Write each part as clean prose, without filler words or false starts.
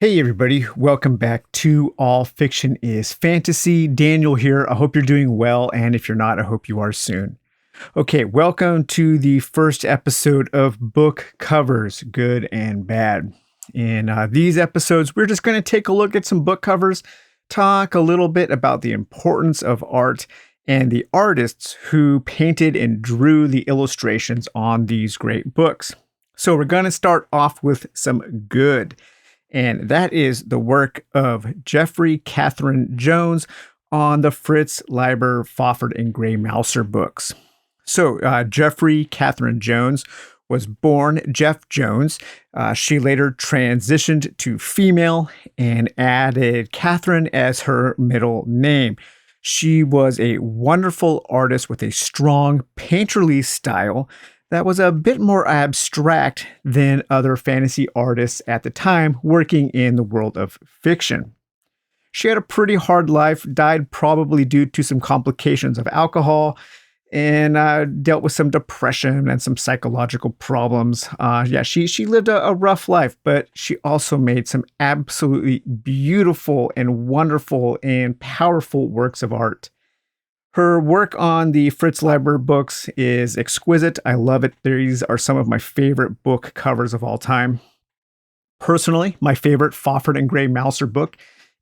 Hey everybody, welcome back to All Fiction is Fantasy. Daniel here. I hope you're doing well, and if you're not, I hope you are soon. Okay, welcome to the first episode of Book Covers, Good and Bad. In these episodes, we're just going to take a look at some book covers, talk a little bit about the importance of art and the artists who painted and drew the illustrations on these great books. So we're going to start off with some good. And that is the work of Jeffrey Catherine Jones on the Fritz Leiber Fafhrd and Gray Mouser books. So Jeffrey Catherine Jones was born Jeff Jones. She later transitioned to female and added Catherine as her middle name. She was a wonderful artist with a strong painterly style that was a bit more abstract than other fantasy artists at the time working in the world of fiction. She had a pretty hard life, died probably due to some complications of alcohol, and dealt with some depression and some psychological problems. She lived a rough life, but she also made some absolutely beautiful and wonderful and powerful works of art. Her work on the Fritz Leiber books is exquisite. I love it. These are some of my favorite book covers of all time. Personally, my favorite Fafhrd and Gray Mouser book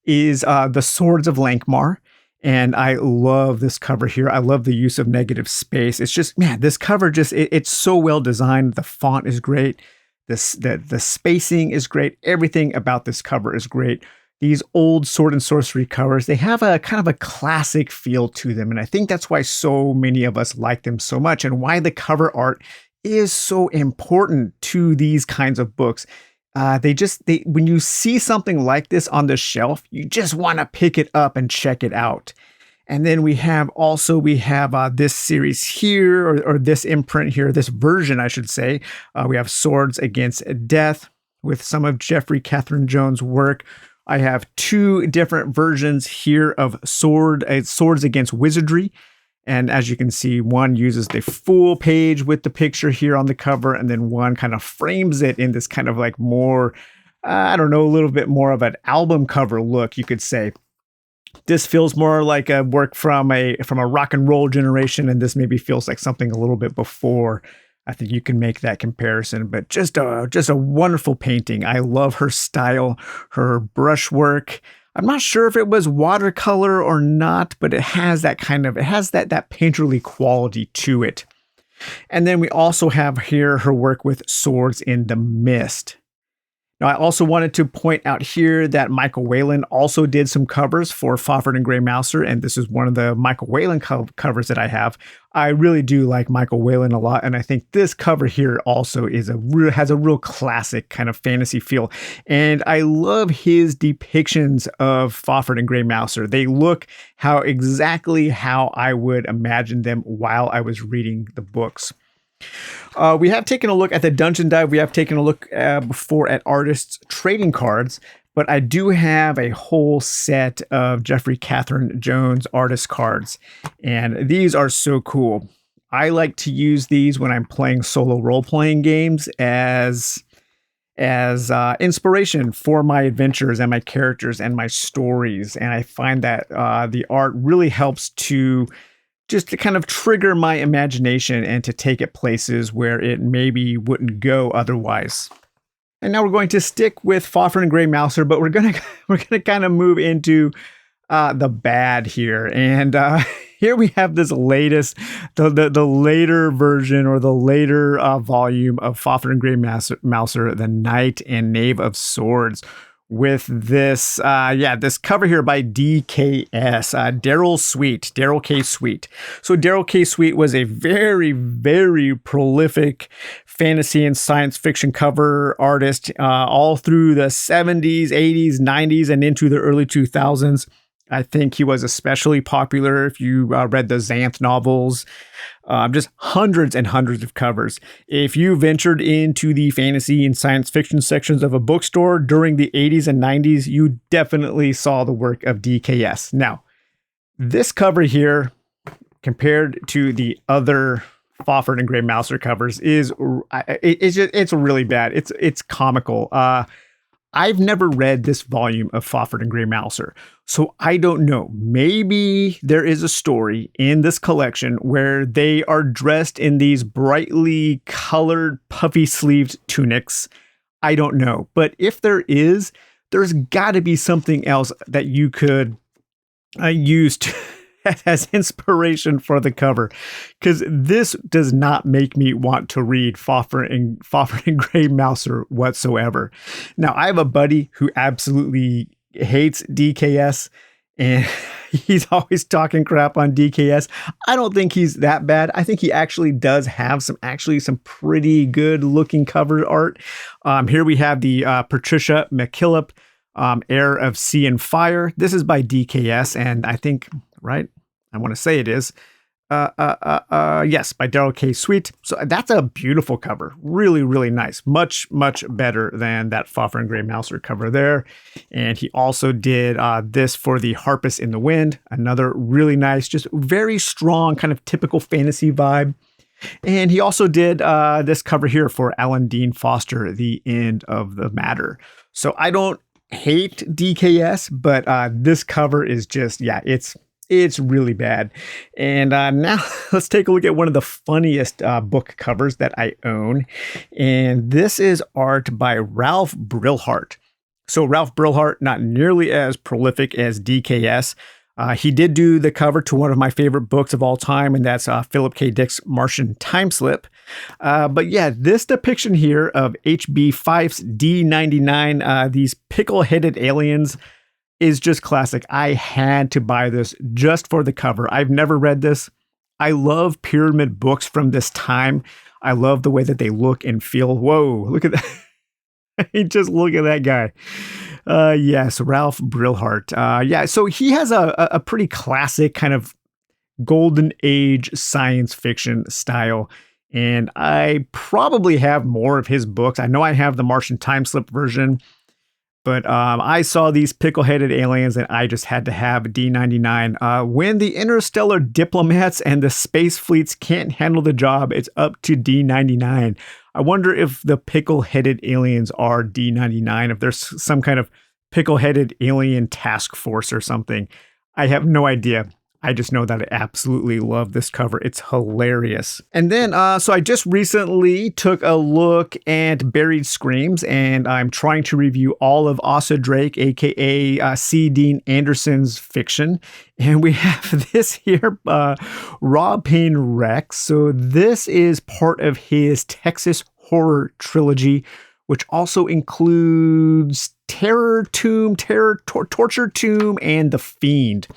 is The Swords of Lankhmar. And I love this cover here. I love the use of negative space. It's just, man, this cover it's so well designed. The font is great. The spacing is great. Everything about this cover is great. These old sword and sorcery covers, they have a kind of a classic feel to them. And I think that's why so many of us like them so much and why the cover art is so important to these kinds of books. When you see something like this on the shelf, you just want to pick it up and check it out. And then we have this series here, or this imprint here, this version, I should say. We have Swords Against Death with some of Jeffrey Catherine Jones' work. I have two different versions here of Swords Against Wizardry. And as you can see, one uses the full page with the picture here on the cover, and then one kind of frames it in this kind of like more, a little bit more of an album cover look, you could say. This feels more like a work from a rock and roll generation, and this maybe feels like something a little bit before. I think you can make that comparison, but just a wonderful painting. I love her style, her brushwork. I'm not sure if it was watercolor or not, but it has that painterly quality to it. And then we also have here her work with Swords in the Mist. Now, I also wanted to point out here that Michael Whelan also did some covers for Fafhrd and Gray Mouser, and this is one of the Michael Whelan covers that I have. I really do like Michael Whelan a lot, and I think this cover here also has a real classic kind of fantasy feel. And I love his depictions of Fafhrd and Gray Mouser. They look exactly how I would imagine them while I was reading the books. We have taken a look at the Dungeon Dive. We have taken a look before at artists' trading cards, but I do have a whole set of Jeffrey Catherine Jones artist cards, and these are so cool. I like to use these when I'm playing solo role-playing games as inspiration for my adventures and my characters and my stories, and I find that the art really helps to kind of trigger my imagination and to take it places where it maybe wouldn't go otherwise. And now we're going to stick with Fafhrd and Gray Mouser, but we're gonna kind of move into the bad here. And here we have this latest, the later version or the later volume of Fafhrd and Gray Mouser, The Knight and Knave of Swords, with this cover here by DKS, Darrell K. Sweet. So Darrell K. Sweet was a very, very prolific fantasy and science fiction cover artist all through the 70s, 80s, 90s, and into the early 2000s. I think he was especially popular if you read the Xanth novels. Just hundreds and hundreds of covers. If you ventured into the fantasy and science fiction sections of a bookstore during the 80s and 90s, you definitely saw the work of DKS. Now, this cover here, compared to the other Fafhrd and Gray Mouser covers, it's really bad. It's comical. I've never read this volume of Fafhrd and Grey Mouser, so I don't know. Maybe there is a story in this collection where they are dressed in these brightly colored, puffy-sleeved tunics. I don't know. But if there is, there's got to be something else that you could use as inspiration for the cover, because this does not make me want to read Fafhrd and Grey Mouser whatsoever. Now, I have a buddy who absolutely hates DKS, and he's always talking crap on DKS. I don't think he's that bad. I think he actually does have some pretty good looking cover art. Here we have the Patricia McKillop, Heir of Sea and Fire. This is by DKS, and I think, right? I want to say it is. Yes, by Darrell K. Sweet. So that's a beautiful cover. Really, really nice. Much, much better than that Fafhrd and Grey Mouser cover there. And he also did this for the Harpist in the Wind. Another really nice, just very strong, kind of typical fantasy vibe. And he also did this cover here for Alan Dean Foster, The End of the Matter. So I don't hate DKS, but this cover is just, yeah, it's really bad. And now let's take a look at one of the funniest book covers that I own. And this is art by Ralph Brillhart. So Ralph Brillhart, not nearly as prolific as DKS. He did do the cover to one of my favorite books of all time, and that's Philip K. Dick's Martian Timeslip. But yeah, this depiction here of H.B. Fife's D99, these pickle-headed aliens, is just classic. I had to buy this just for the cover. I've never read this. I love pyramid books from this time. I love the way that they look and feel. Whoa, look at that. Just look at that guy. Yes, Ralph Brillhart. Yeah, so he has a pretty classic kind of golden age science fiction style. And I probably have more of his books. I know I have the Martian Timeslip version. But I saw these pickle-headed aliens, and I just had to have D99. When the interstellar diplomats and the space fleets can't handle the job, it's up to D99. I wonder if the pickle-headed aliens are D99, if there's some kind of pickle-headed alien task force or something. I have no idea. I just know that I absolutely love this cover. It's hilarious. And then, so I just recently took a look at Buried Screams, and I'm trying to review all of Asa Drake, aka C. Dean Anderson's fiction. And we have this here, Raw Pain Rex. So this is part of his Texas horror trilogy, which also includes Torture Tomb, and The Fiend.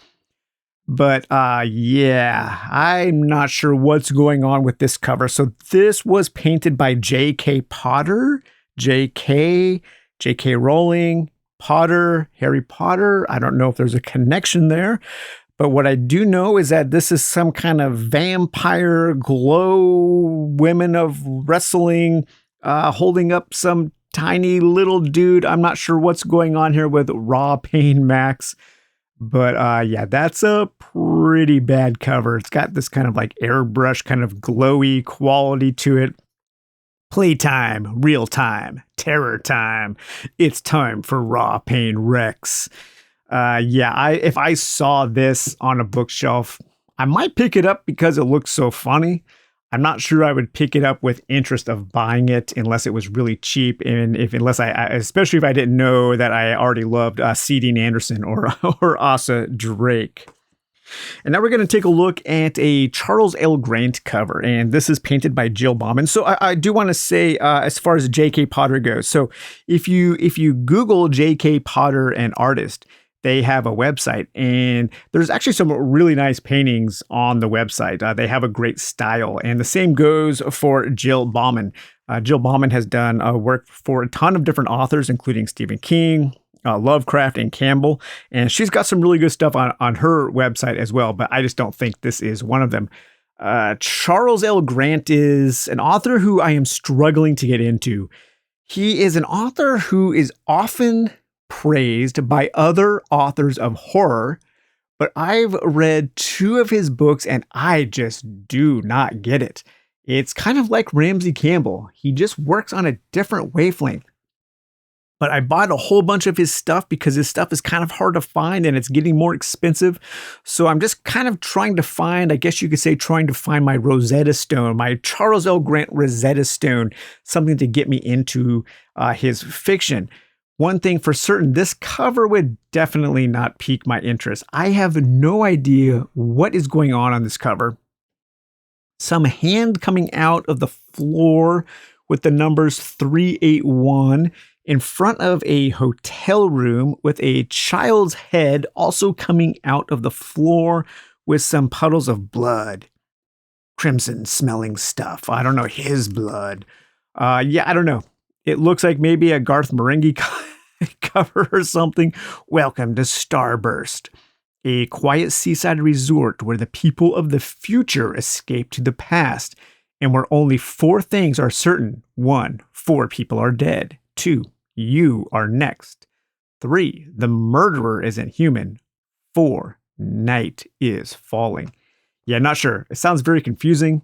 But yeah, I'm not sure what's going on with this cover. So this was painted by J.K. Potter, J.K. Rowling, Potter, Harry Potter. I don't know if there's a connection there. But what I do know is that this is some kind of vampire glow women of wrestling holding up some tiny little dude. I'm not sure what's going on here with Raw Pain Max. But yeah, that's a pretty bad cover. It's got this kind of like airbrush, kind of glowy quality to it. Playtime, real time, terror time. It's time for Raw Pain Rex. Yeah, if I saw this on a bookshelf, I might pick it up because it looks so funny. I'm not sure I would pick it up with interest of buying it unless it was really cheap, and especially if I didn't know that I already loved C. Dean Anderson or Asa Drake. And now we're going to take a look at a Charles L. Grant cover, and this is painted by Jill Bauman. So I do want to say, as far as J.K. Potter goes, so if you Google J.K. Potter and artist, they have a website, and there's actually some really nice paintings on the website. They have a great style, and the same goes for Jill Bauman. Jill Bauman has done work for a ton of different authors, including Stephen King, Lovecraft, and Campbell, and she's got some really good stuff on her website as well, but I just don't think this is one of them. Charles L. Grant is an author who I am struggling to get into. He is an author who is often praised by other authors of horror, but I've read 2 of his books and I just do not get it. It's kind of like Ramsey Campbell. He just works on a different wavelength. But I bought a whole bunch of his stuff because his stuff is kind of hard to find and it's getting more expensive. So I'm just kind of trying to find, I guess you could say, trying to find my Rosetta Stone, my Charles L. Grant Rosetta Stone, something to get me into his fiction. One thing for certain, this cover would definitely not pique my interest. I have no idea what is going on this cover. Some hand coming out of the floor with the numbers 381 in front of a hotel room with a child's head also coming out of the floor with some puddles of blood. Crimson smelling stuff. I don't know, his blood. Yeah, I don't know. It looks like maybe a Garth Marenghi cover or something. Welcome to Starburst, a quiet seaside resort where the people of the future escape to the past and where only 4 things are certain. 1, 4 people are dead. 2, you are next. 3, the murderer isn't human. 4, night is falling. Yeah, not sure. It sounds very confusing.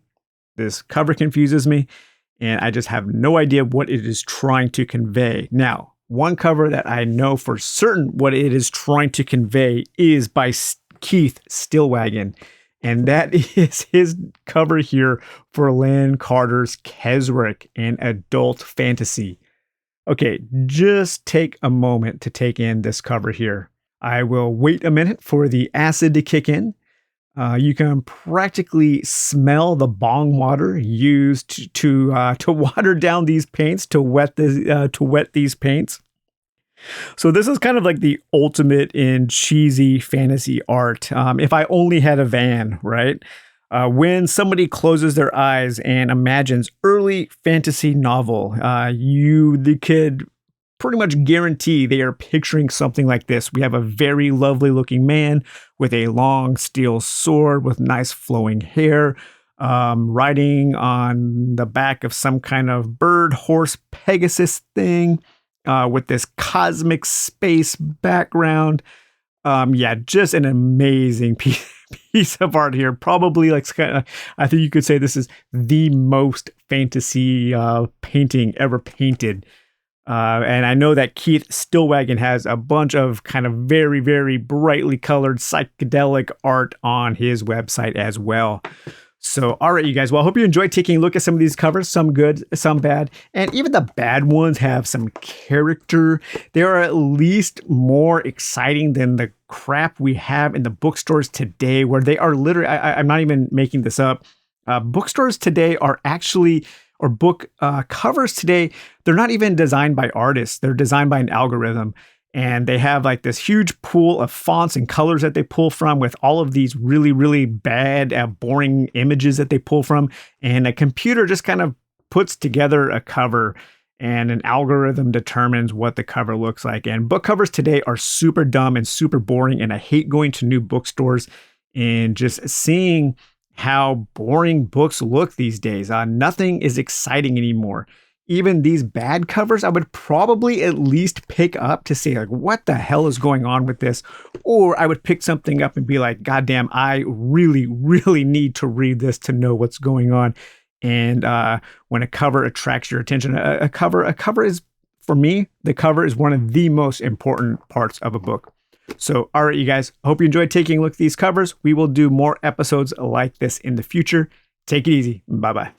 This cover confuses me, and I just have no idea what it is trying to convey. Now, one cover that I know for certain what it is trying to convey is by Keith Stillwagon. And that is his cover here for Lan Carter's Keswick, an adult fantasy. Okay, just take a moment to take in this cover here. I will wait a minute for the acid to kick in. You can practically smell the bong water used to water down these paints, to wet these paints. So this is kind of like the ultimate in cheesy fantasy art. If I only had a van, right? When somebody closes their eyes and imagines early fantasy novel, they could pretty much guarantee they are picturing something like this. We have a very lovely looking man with a long steel sword with nice flowing hair, riding on the back of some kind of bird, horse, Pegasus thing. With this cosmic space background. Yeah, just an amazing piece of art here. Probably like, I think you could say this is the most fantasy painting ever painted. And I know that Keith Stillwagon has a bunch of kind of very, very brightly colored psychedelic art on his website as well. So, all right, you guys. Well, I hope you enjoyed taking a look at some of these covers, some good, some bad. And even the bad ones have some character. They are at least more exciting than the crap we have in the bookstores today, where they are literally, I'm not even making this up. Bookstores today are actually, or book covers today, they're not even designed by artists. They're designed by an algorithm. And they have like this huge pool of fonts and colors that they pull from with all of these really, really bad, boring images that they pull from. And a computer just kind of puts together a cover and an algorithm determines what the cover looks like. And book covers today are super dumb and super boring. And I hate going to new bookstores and just seeing how boring books look these days. Nothing is exciting anymore. Even these bad covers, I would probably at least pick up to say, like, what the hell is going on with this? Or I would pick something up and be like, God damn, I really, really need to read this to know what's going on. And when a cover attracts your attention, a cover is, for me, the cover is one of the most important parts of a book. So, all right, you guys, hope you enjoyed taking a look at these covers. We will do more episodes like this in the future. Take it easy. Bye-bye.